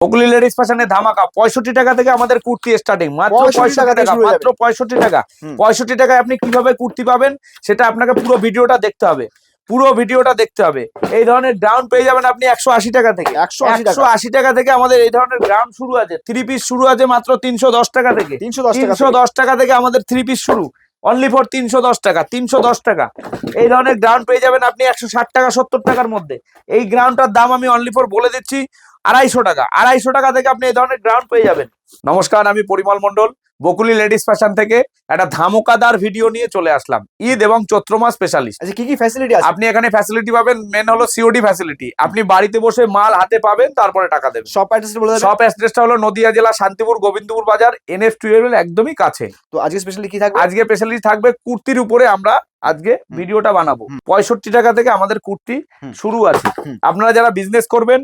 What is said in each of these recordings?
Bakuli ladies ফ্যাশনে ধামাকা 65 টাকা থেকে আমাদের কুর্তি স্টার্টিং, মাত্র 65 টাকা, মাত্র 65 টাকা। 65 টাকায় আপনি কিভাবে কুর্তি পাবেন সেটা আপনাকে পুরো ভিডিওটা দেখতে হবে, পুরো ভিডিওটা দেখতে হবে। এই ধরনের গ্রাউন্ড পেয়ে যাবেন আপনি 180 টাকা থেকে। 180 টাকা থেকে আমাদের এই ধরনের গ্রাউন্ড শুরু আছে। 3 পিস শুরু আছে মাত্র 310 টাকা থেকে। 310 টাকা থেকে আমাদের 3 পিস শুরু, অনলি ফর 310 টাকা। 310 টাকা এই ধরনের গ্রাউন্ড পেয়ে যাবেন আপনি 160 টাকা 70 টাকার মধ্যে। এই গ্রাউন্ডটার দাম আমি অনলি ফর বলে দিচ্ছি 250 টাকা। 250 টাকা থেকে আপনি এই ধরনের গ্রাউন্ড পেয়ে যাবেন। নমস্কার, আমি পরিমল মন্ডল, বকুলি লেডিস ফ্যাশন থেকে একটা ধামাকাদার ভিডিও নিয়ে চলে আসলাম। ঈদ এবং চৈত্র মাস স্পেশালিস্ট। আচ্ছা, কি কি ফ্যাসিলিটি আছে? আপনি এখানে ফ্যাসিলিটি পাবেন, মেন হলো সিওডি ফ্যাসিলিটি। আপনি বাড়িতে বসে মাল হাতে পাবেন, তারপরে টাকা দেবেন। শপ অ্যাড্রেসটা বলে দেন। শপ অ্যাড্রেসটা হলো নদিয়া জেলা শান্তিপুর গোবিন্দপুর বাজার, NF12 একদমই কাছে। তো আজকে স্পেশালি কি থাকবে? আজকে স্পেশালি থাকবে কুর্তির উপরে আমরা আজকে ভিডিওটা বানাবো। 65 টাকা থেকে আমাদের কুর্তি শুরু আছে। আপনারা যারা বিজনেস করবেন,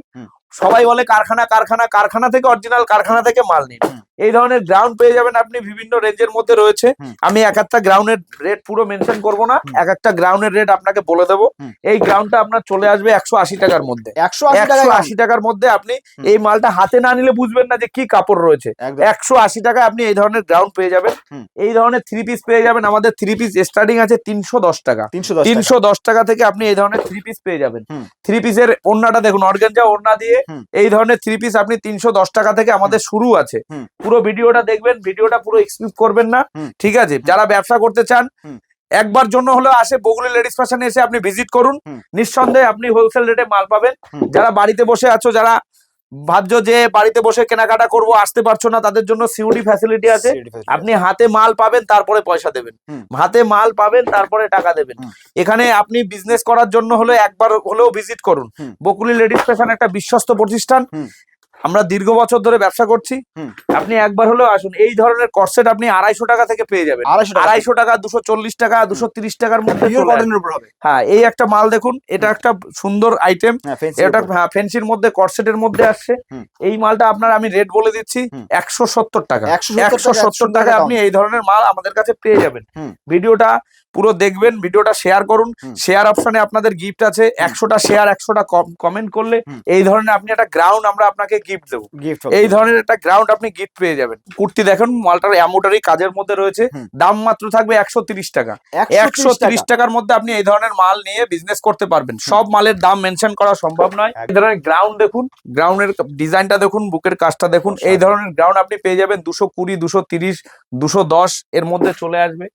সবাই বলে কারখানা কারখানা, কারখানা থেকে অরিজিনাল কারখানা থেকে মাল নিন। এই ধরনের গ্রাউন্ড পেয়ে যাবেন আপনি বিভিন্ন রেঞ্জের মধ্যে রয়েছে। আমি এক একটা গ্রাউন্ডের রেট পুরো মেনশন করব না, এক একটা গ্রাউন্ডের রেট আপনাকে বলে দেবো। এই গ্রাউন্ডটা আপনার চলে আসবে 180 টাকার মধ্যে। 180 টাকার মধ্যে আপনি এই মালটা হাতে না নিলে বুঝবেন না যে কি কাপড় রয়েছে। 180 টাকায় আপনি এই ধরনের গ্রাউন্ড পেয়ে যাবেন। এই ধরনের 3 পিস পেয়ে যাবেন। আমাদের 3 পিস স্টার্টিং আছে 310 টাকা। 310 টাকা থেকে আপনি এই ধরনের 3 পিস পেয়ে যাবেন। 3 পিসের ওড়নাটা দেখুন, অর্গানজা ওড়না দিয়ে এই ধরনের 3 পিস আপনি 310 টাকা থেকে আমাদের শুরু আছে। পুরো ভিডিওটা দেখবেন, ভিডিওটা পুরো স্কিপ করবেন না, ঠিক আছে? যারা ব্যবসা করতে চান, একবার জন্য হলো আসে বকুলি লেডিস ফ্যাশনে এসে আপনি ভিজিট করুন, নিঃসন্দেহে আপনি হোলসেল রেটে মাল পাবেন। যারা বাড়িতে বসে আছো, যারা ভাবছো যে বাড়িতে বসে কেনাকাটা করব, আসতে পারছো না, তাদের জন্য সিওডি ফ্যাসিলিটি আছে। আপনি হাতে মাল পাবেন, তারপরে পয়সা দেবেন। হাতে মাল পাবেন, তারপরে টাকা দেবেন। এখানে আপনি বিজনেস করার জন্য হলে একবার হলেও ভিজিট করুন। বকুলি লেডিস ফ্যাশন একটা বিশ্বস্ত প্রতিষ্ঠান, আমরা দীর্ঘ বছর ধরে ব্যবসা করছি। আপনি একবার হলেও আসুন। এই ধরনের কর্সেট আপনি 250 টাকা থেকে পেয়ে যাবেন। 250 টাকা, 240 টাকা, 230 টাকার মধ্যে। হ্যাঁ, এই একটা মাল দেখুন, এটা একটা সুন্দর আইটেম। এটা ফ্যান্সির মধ্যে কর্সেটের মধ্যে আসছে। এই মালটা আপনার আমি রেট বলে দিচ্ছি 170 টাকা। 170 টাকা আপনি এই ধরনের মাল আমাদের কাছে পেয়ে যাবেন। ভিডিওটা পুরো দেখবেন, ভিডিওটা শেয়ার করুন। শেয়ার অপশনে আপনাদের গিফট আছে। 100টা শেয়ার, 100টা কমেন্ট করলে এই ধরনের আপনি একটা গ্রাউন্ড আমরা আপনাকে গিফট দেবো। এই ধরনের একটা গ্রাউন্ড আপনি গিফট পেয়ে যাবেন। কুর্তি দেখুন, মালটার এমব্রয়ডারি কাজের মধ্যে রয়েছে। দাম মাত্র থাকবে 130 টাকা। 130 টাকার মধ্যে আপনি এই ধরনের মাল নিয়ে বিজনেস করতে পারবেন। সব মালের দাম মেনশন করা সম্ভব নয়। এই ধরনের গ্রাউন্ড দেখুন, গ্রাউন্ডের ডিজাইনটা দেখুন, বুকের কাজটা দেখুন। এই ধরনের গ্রাউন্ড আপনি পেয়ে যাবেন 220, 230, 210 এর মধ্যে চলে আসবে।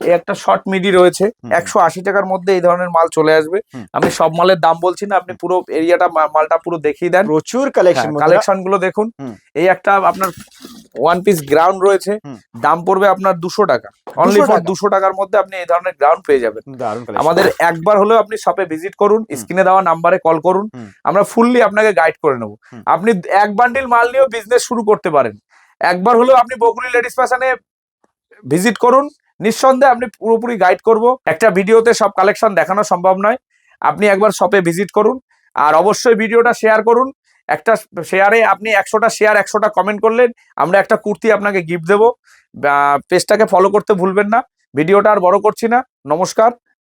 এই একটা শর্ট মিডি রয়েছে 180 টাকার মধ্যে। এই ধরনের মাল চলে আসবে। আমি সব মালের দাম বলছি না, আপনি পুরো এরিয়াটা মালটা পুরো দেখিয়ে দেন। প্রচুর কালেকশন গুলো দেখুন। এই একটা আপনার 1 পিস গ্রাউন্ড রয়েছে, দাম পড়বে আপনার 200 টাকা। অনলি ফর 200 টাকার মধ্যে আপনি এই ধরনের গ্রাউন্ড পেয়ে যাবেন। আমাদের একবার হলেও আপনি শপে ভিজিট করুন, স্ক্রিনে দেওয়া নাম্বারে কল করুন, আমরা ফুললি আপনাকে গাইড করে নেবো। আপনি এক বান্ডিল মাল নিয়েও বিজনেস শুরু করতে পারেন। একবার হলেও আপনি বকুলি লেডিস ফ্যাশনে ভিজিট করুন, নিঃসন্দেহে আপনি পুরোপুরি গাইড করব। একটা ভিডিওতে সব কালেকশন দেখানো সম্ভব নয়। আপনি একবার শপে ভিজিট করুন, আর অবশ্যই ভিডিওটা শেয়ার করুন। একটা শেয়ারে আপনি 100টা শেয়ার, 100টা কমেন্ট করলেন, আমরা একটা কুর্তি আপনাকে গিফট দেবো। পেজটাকে ফলো করতে ভুলবেন না। ভিডিওটা আর বড় করছি না। নমস্কার।